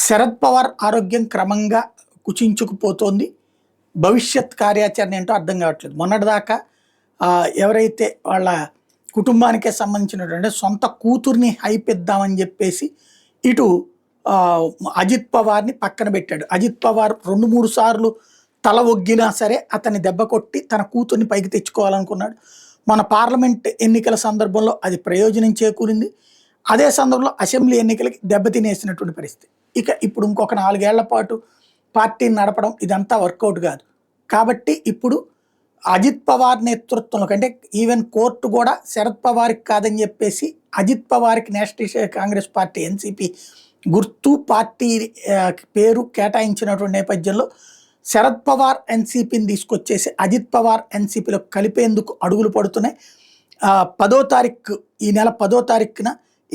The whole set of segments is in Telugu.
శరద్ పవార్ ఆరోగ్యం క్రమంగా కుచించుకుపోతోంది. భవిష్యత్ కార్యాచరణ ఏంటో అర్థం కావట్లేదు. మొన్నటిదాకా ఎవరైతే వాళ్ళ కుటుంబానికే సంబంధించినటువంటి సొంత కూతుర్ని హైప్ ఇద్దామని చెప్పేసి ఇటు అజిత్ పవార్ని పక్కన పెట్టాడు. అజిత్ పవార్ 2-3 సార్లు తల ఒగ్గినా సరే అతన్ని దెబ్బ కొట్టి తన కూతుర్ని పైకి తెచ్చుకోవాలనుకున్నాడు. మన పార్లమెంట్ ఎన్నికల సందర్భంలో అది ప్రయోజనం చేకూరింది. అదే సందర్భంలో అసెంబ్లీ ఎన్నికలకి దెబ్బతినేసినటువంటి పరిస్థితి. ఇక ఇప్పుడు ఇంకొక 4 ఏళ్ల పాటు పార్టీని నడపడం ఇదంతా వర్కౌట్ కాదు. కాబట్టి ఇప్పుడు అజిత్ పవార్ నేతృత్వంలో కంటే ఈవెన్ కోర్టు కూడా శరద్ పవార్కి కాదని చెప్పేసి అజిత్ పవార్కి నేషనల్ కాంగ్రెస్ పార్టీ ఎన్సీపీ గుర్తు పార్టీ పేరు కేటాయించినటువంటి నేపథ్యంలో శరద్ పవార్ ఎన్సీపీని తీసుకొచ్చేసి అజిత్ పవార్ ఎన్సీపీలో కలిపేందుకు అడుగులు పడుతున్నాయి. 10వ తారీఖు ఈ నెల 10వ తారీఖున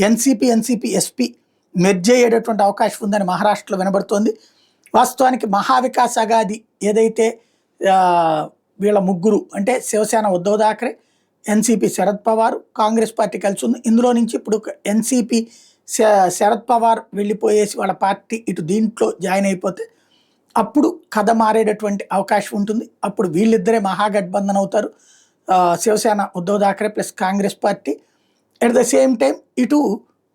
ఎన్సీపీ ఎస్పీ మెర్జ్ అయ్యేటటువంటి అవకాశం ఉందని మహారాష్ట్రలో వినబడుతోంది. వాస్తవానికి మహావికాస్ అఘాది ఏదైతే వీళ్ళ ముగ్గురు అంటే శివసేన ఉద్ధవ్ థాకరే, ఎన్సీపీ శరద్ పవార్, కాంగ్రెస్ పార్టీ కలిసి ఉంది. ఇందులో నుంచి ఇప్పుడు ఎన్సీపీ శరద్ పవార్ వెళ్ళిపోయేసి వాళ్ళ పార్టీ ఇటు దీంట్లో జాయిన్ అయిపోతే అప్పుడు కథ మారేటటువంటి అవకాశం ఉంటుంది. అప్పుడు వీళ్ళిద్దరే మహాగఠబంధన్ అవుతారు, Shiv Sena Uddhav Thackeray plus Congress party. At the same time ఇటు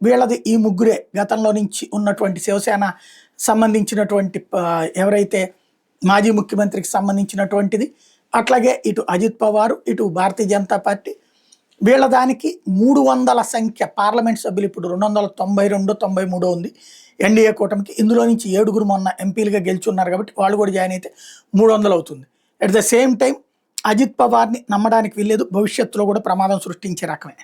వీళ్ళది ఈ ముగ్గురే గతంలో నుంచి ఉన్నటువంటి శివసేన సంబంధించినటువంటి ఎవరైతే మాజీ ముఖ్యమంత్రికి సంబంధించినటువంటిది, అట్లాగే ఇటు అజిత్ పవారు, ఇటు భారతీయ జనతా పార్టీ. వీళ్ళ దానికి 300 సంఖ్య పార్లమెంట్ సభ్యులు ఇప్పుడు 292-93 ఉంది ఎన్డీఏ కూటమికి. ఇందులో నుంచి 7గురు మొన్న ఎంపీలుగా గెలుచున్నారు కాబట్టి వాళ్ళు కూడా జాయిన్ అయితే 300 అవుతుంది. At the same time Ajit పవార్ని నమ్మడానికి వీల్లేదు, భవిష్యత్తులో కూడా ప్రమాదం సృష్టించే రకమే.